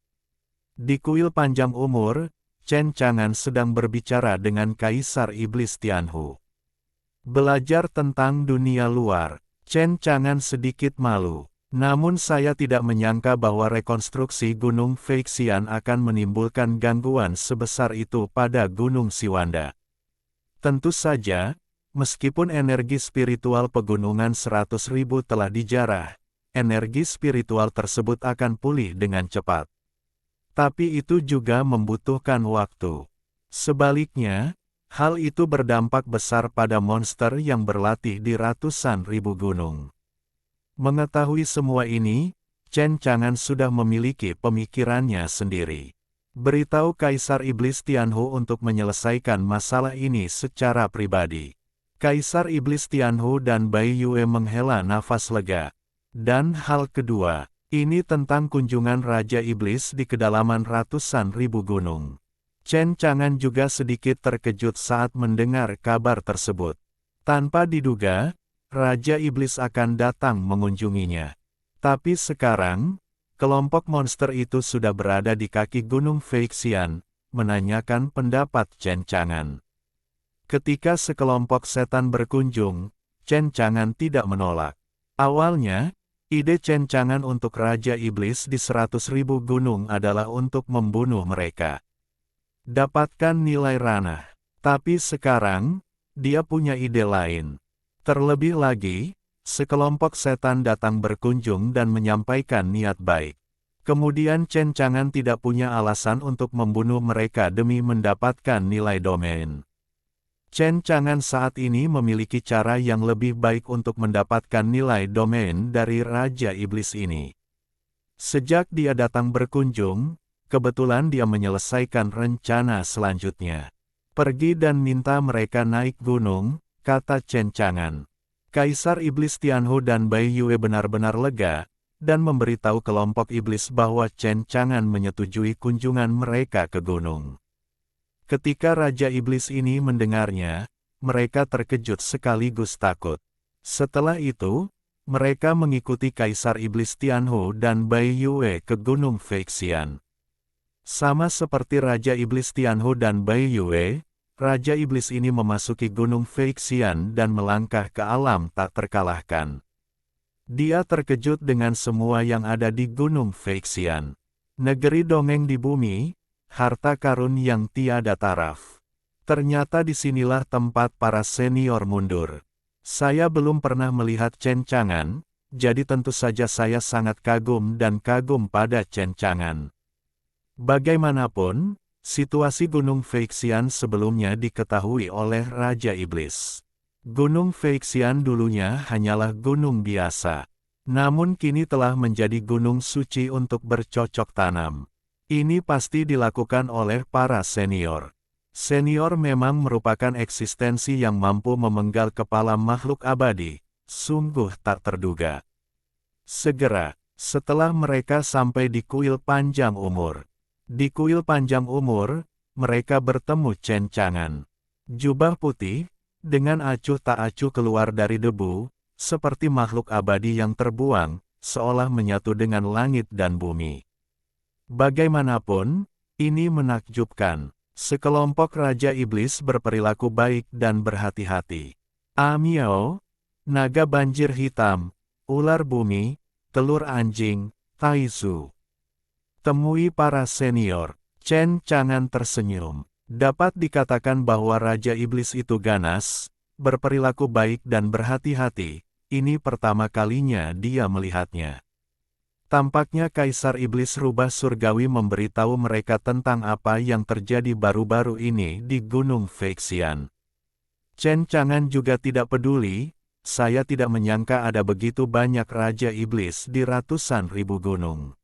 Di kuil panjang umur, Chen Chang'an sedang berbicara dengan Kaisar Iblis Tianhu. Belajar tentang dunia luar, Chen Chang'an sedikit malu. Namun saya tidak menyangka bahwa rekonstruksi Gunung Feixian akan menimbulkan gangguan sebesar itu pada Gunung Siwanda. Tentu saja, meskipun energi spiritual pegunungan 100.000 telah dijarah, energi spiritual tersebut akan pulih dengan cepat. Tapi itu juga membutuhkan waktu. Sebaliknya, hal itu berdampak besar pada monster yang berlatih di ratusan ribu gunung. Mengetahui semua ini, Chen Chang'an sudah memiliki pemikirannya sendiri. Beritahu Kaisar Iblis Tianhu untuk menyelesaikan masalah ini secara pribadi. Kaisar Iblis Tianhu dan Bai Yue menghela nafas lega. Dan hal kedua, ini tentang kunjungan Raja Iblis di kedalaman ratusan ribu gunung. Chen Chang'an juga sedikit terkejut saat mendengar kabar tersebut. Tanpa diduga, Raja Iblis akan datang mengunjunginya. Tapi sekarang, kelompok monster itu sudah berada di kaki Gunung Feixian, menanyakan pendapat Chen Chang'an. Ketika sekelompok setan berkunjung, Chen Chang'an tidak menolak. Awalnya, ide Chen Chang'an untuk Raja Iblis di 100.000 gunung adalah untuk membunuh mereka. Dapatkan nilai ranah. Tapi sekarang, dia punya ide lain. Terlebih lagi, sekelompok setan datang berkunjung dan menyampaikan niat baik. Kemudian Chen Chang'an tidak punya alasan untuk membunuh mereka demi mendapatkan nilai domain. Chen Chang'an saat ini memiliki cara yang lebih baik untuk mendapatkan nilai domain dari Raja Iblis ini. Sejak dia datang berkunjung, kebetulan dia menyelesaikan rencana selanjutnya. Pergi dan minta mereka naik gunung, kata Chen Chang'an. Kaisar Iblis Tianhu dan Bai Yue benar-benar lega, dan memberitahu kelompok iblis bahwa Chen Chang'an menyetujui kunjungan mereka ke gunung. Ketika Raja Iblis ini mendengarnya, mereka terkejut sekaligus takut. Setelah itu, mereka mengikuti Kaisar Iblis Tianhu dan Bai Yue ke Gunung Feixian. Sama seperti Raja Iblis Tianhu dan Bai Yue, Raja Iblis ini memasuki Gunung Feixian dan melangkah ke alam tak terkalahkan. Dia terkejut dengan semua yang ada di Gunung Feixian. Negeri dongeng di bumi, harta karun yang tiada taraf. Ternyata disinilah tempat para senior mundur. Saya belum pernah melihat Chen Chang'an, jadi tentu saja saya sangat kagum dan kagum pada Chen Chang'an. Bagaimanapun, situasi Gunung Feixian sebelumnya diketahui oleh Raja Iblis. Gunung Feixian dulunya hanyalah gunung biasa. Namun kini telah menjadi gunung suci untuk bercocok tanam. Ini pasti dilakukan oleh para senior. Senior memang merupakan eksistensi yang mampu memenggal kepala makhluk abadi, sungguh tak terduga. Segera, setelah mereka sampai di kuil panjang umur. Di kuil panjang umur, mereka bertemu Chen Chang'an. Jubah putih, dengan acuh tak acuh keluar dari debu, seperti makhluk abadi yang terbuang, seolah menyatu dengan langit dan bumi. Bagaimanapun, ini menakjubkan. Sekelompok Raja Iblis berperilaku baik dan berhati-hati. Amiao, naga banjir hitam, ular bumi, telur anjing, Taizu. Temui para senior. Chen Chang'an tersenyum. Dapat dikatakan bahwa Raja Iblis itu ganas, berperilaku baik dan berhati-hati. Ini pertama kalinya dia melihatnya. Tampaknya Kaisar Iblis Rubah Surgawi memberitahu mereka tentang apa yang terjadi baru-baru ini di Gunung Feixian. Chen Chang'an juga tidak peduli, saya tidak menyangka ada begitu banyak Raja Iblis di ratusan ribu gunung.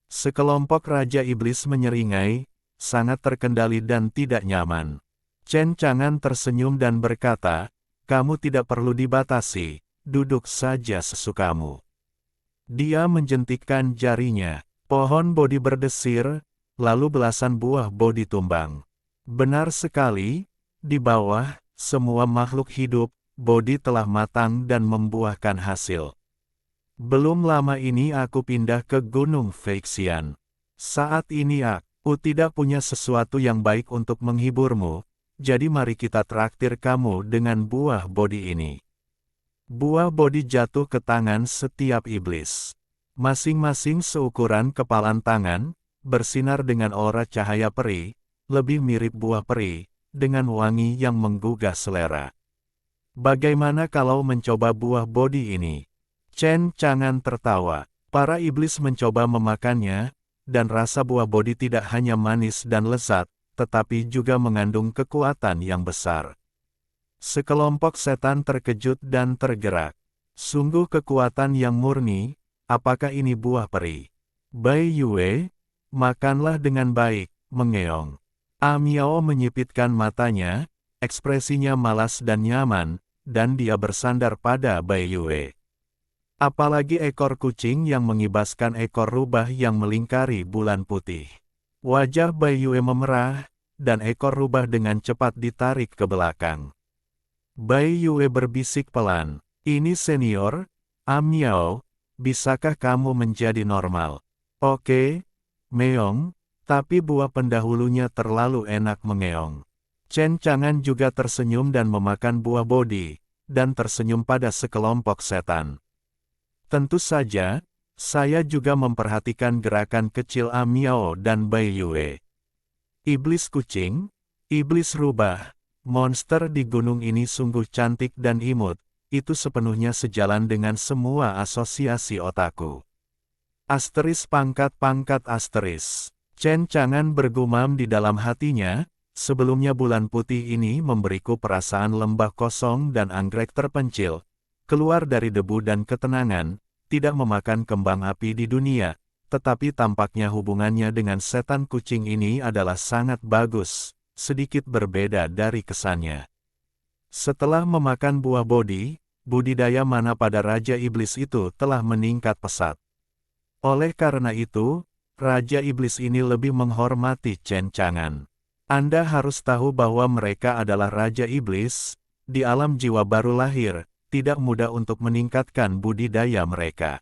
Sekelompok Raja Iblis menyeringai, sangat terkendali dan tidak nyaman. Chen Chang'an tersenyum dan berkata, kamu tidak perlu dibatasi, duduk saja sesukamu. Dia menjentikkan jarinya. Pohon bodi berdesir, lalu belasan buah bodi tumbang. Benar sekali, di bawah, semua makhluk hidup, bodi telah matang dan membuahkan hasil. Belum lama ini aku pindah ke Gunung Feixian. Saat ini aku tidak punya sesuatu yang baik untuk menghiburmu, jadi mari kita traktir kamu dengan buah bodi ini. Buah bodi jatuh ke tangan setiap iblis. Masing-masing seukuran kepalan tangan, bersinar dengan aura cahaya peri, lebih mirip buah peri, dengan wangi yang menggugah selera. Bagaimana kalau mencoba buah bodi ini? Chen Chang'an tertawa. Para iblis mencoba memakannya, dan rasa buah bodi tidak hanya manis dan lezat, tetapi juga mengandung kekuatan yang besar. Sekelompok setan terkejut dan tergerak. Sungguh kekuatan yang murni, apakah ini buah peri? Bai Yue, makanlah dengan baik, mengeong. Amiao menyipitkan matanya, ekspresinya malas dan nyaman, dan dia bersandar pada Bai Yue. Apalagi ekor kucing yang mengibaskan ekor rubah yang melingkari bulan putih. Wajah Bai Yue memerah, dan ekor rubah dengan cepat ditarik ke belakang. Bai Yue berbisik pelan, ini senior, Amiao, bisakah kamu menjadi normal? Oke, meong, tapi buah pendahulunya terlalu enak mengeong. Chen Chang'an juga tersenyum dan memakan buah bodi, dan tersenyum pada sekelompok setan. Tentu saja, saya juga memperhatikan gerakan kecil Amiao dan Bai Yue. Iblis kucing, iblis rubah, monster di gunung ini sungguh cantik dan imut, itu sepenuhnya sejalan dengan semua asosiasi otakku. Pangkat asteris. Chen Chang'an bergumam di dalam hatinya, sebelumnya bulan putih ini memberiku perasaan lembah kosong dan anggrek terpencil, keluar dari debu dan ketenangan, tidak memakan kembang api di dunia, tetapi tampaknya hubungannya dengan setan kucing ini adalah sangat bagus, sedikit berbeda dari kesannya. Setelah memakan buah bodi, budidaya mana pada Raja Iblis itu telah meningkat pesat. Oleh karena itu, Raja Iblis ini lebih menghormati Chen Chang'an. Anda harus tahu bahwa mereka adalah Raja Iblis, di alam jiwa baru lahir, tidak mudah untuk meningkatkan budidaya mereka.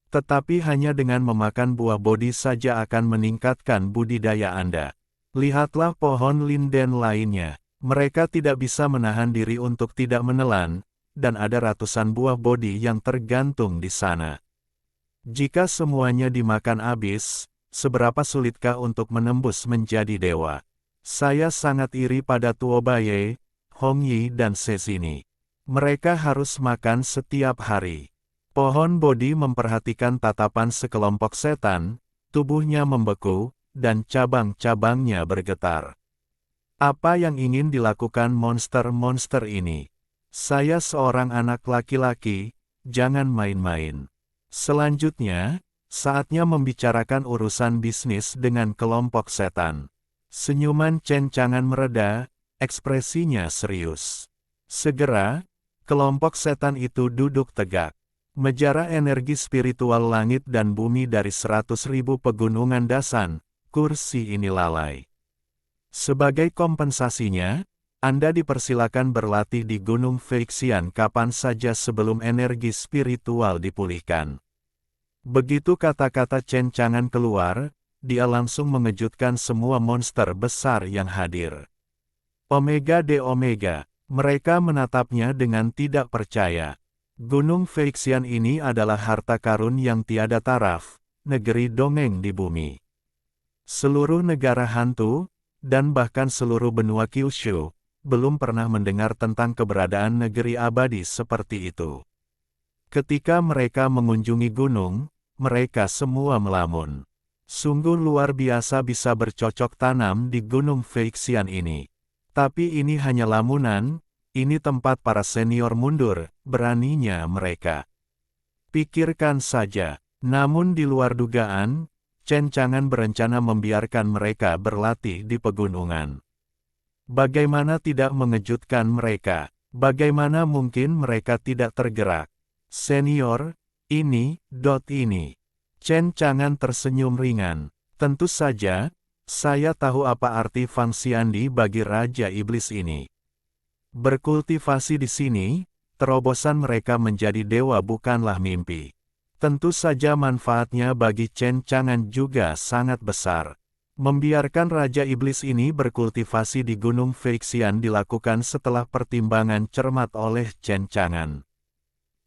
Tetapi hanya dengan memakan buah bodi saja akan meningkatkan budidaya Anda. Lihatlah pohon linden lainnya. Mereka tidak bisa menahan diri untuk tidak menelan, dan ada ratusan buah bodi yang tergantung di sana. Jika semuanya dimakan habis, seberapa sulitkah untuk menembus menjadi dewa? Saya sangat iri pada Tuobaye, Hongyi dan Sezini. Mereka harus makan setiap hari. Pohon bodi memperhatikan tatapan sekelompok setan, tubuhnya membeku, dan cabang-cabangnya bergetar. Apa yang ingin dilakukan monster-monster ini? Saya seorang anak laki-laki, jangan main-main. Selanjutnya, saatnya membicarakan urusan bisnis dengan kelompok setan. Senyuman Chen Chang'an mereda, ekspresinya serius. Segera, kelompok setan itu duduk tegak. Menjara energi spiritual langit dan bumi dari 100.000 pegunungan Dasan, kursi ini lalai. Sebagai kompensasinya, Anda dipersilakan berlatih di Gunung Feixian kapan saja sebelum energi spiritual dipulihkan. Begitu kata-kata Chen Chang'an keluar, dia langsung mengejutkan semua monster besar yang hadir. Omega de Omega, mereka menatapnya dengan tidak percaya. Gunung Feixian ini adalah harta karun yang tiada taraf, negeri dongeng di bumi. Seluruh negara hantu, dan bahkan seluruh benua Kyushu, belum pernah mendengar tentang keberadaan negeri abadi seperti itu. Ketika mereka mengunjungi gunung, mereka semua melamun. Sungguh luar biasa bisa bercocok tanam di Gunung Feixian ini. Tapi ini hanya lamunan. Ini tempat para senior mundur, beraninya mereka. Pikirkan saja, namun di luar dugaan, Chen Chang'an berencana membiarkan mereka berlatih di pegunungan. Bagaimana tidak mengejutkan mereka? Bagaimana mungkin mereka tidak tergerak? Senior, ini. Chen Chang'an tersenyum ringan. Tentu saja, saya tahu apa arti Fang Xiandi bagi Raja Iblis ini. Berkultivasi di sini, terobosan mereka menjadi dewa bukanlah mimpi. Tentu saja manfaatnya bagi Chen Chang'an juga sangat besar. Membiarkan Raja Iblis ini berkultivasi di Gunung Feixian dilakukan setelah pertimbangan cermat oleh Chen Chang'an.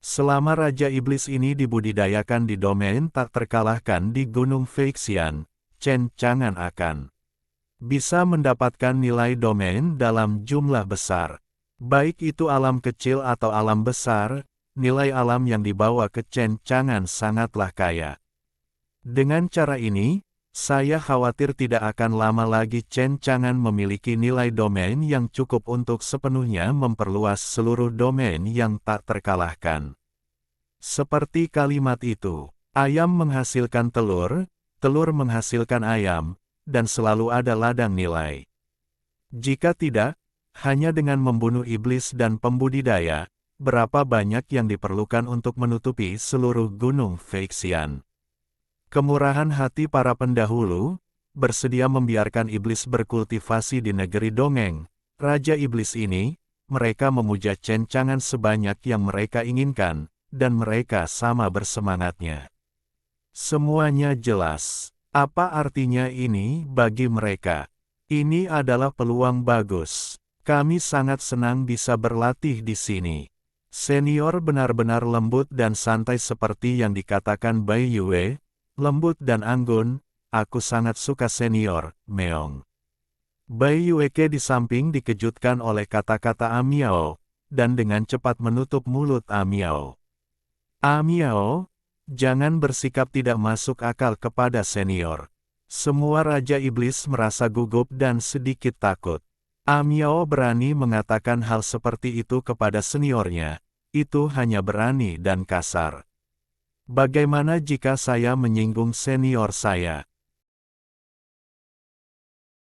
Selama Raja Iblis ini dibudidayakan di domain tak terkalahkan di Gunung Feixian, Chen Chang'an akan bisa mendapatkan nilai domain dalam jumlah besar. Baik itu alam kecil atau alam besar, nilai alam yang dibawa ke Chen Chang'an sangatlah kaya. Dengan cara ini, saya khawatir tidak akan lama lagi Chen Chang'an memiliki nilai domain yang cukup untuk sepenuhnya memperluas seluruh domain yang tak terkalahkan. Seperti kalimat itu, ayam menghasilkan telur, telur menghasilkan ayam, dan selalu ada ladang nilai. Jika tidak, hanya dengan membunuh iblis dan pembudidaya, berapa banyak yang diperlukan untuk menutupi seluruh Gunung Feixian. Kemurahan hati para pendahulu, bersedia membiarkan iblis berkultivasi di negeri dongeng. Raja Iblis ini, mereka memuja Chen Chang'an sebanyak yang mereka inginkan, dan mereka sama bersemangatnya. Semuanya jelas. Apa artinya ini bagi mereka? Ini adalah peluang bagus. Kami sangat senang bisa berlatih di sini. Senior benar-benar lembut dan santai seperti yang dikatakan Bai Yue, lembut dan anggun, aku sangat suka senior, Meong. Bai Yueke di samping dikejutkan oleh kata-kata Amiao, dan dengan cepat menutup mulut Amiao. Amiao, jangan bersikap tidak masuk akal kepada senior. Semua Raja Iblis merasa gugup dan sedikit takut. Amiao berani mengatakan hal seperti itu kepada seniornya, itu hanya berani dan kasar. Bagaimana jika saya menyinggung senior saya?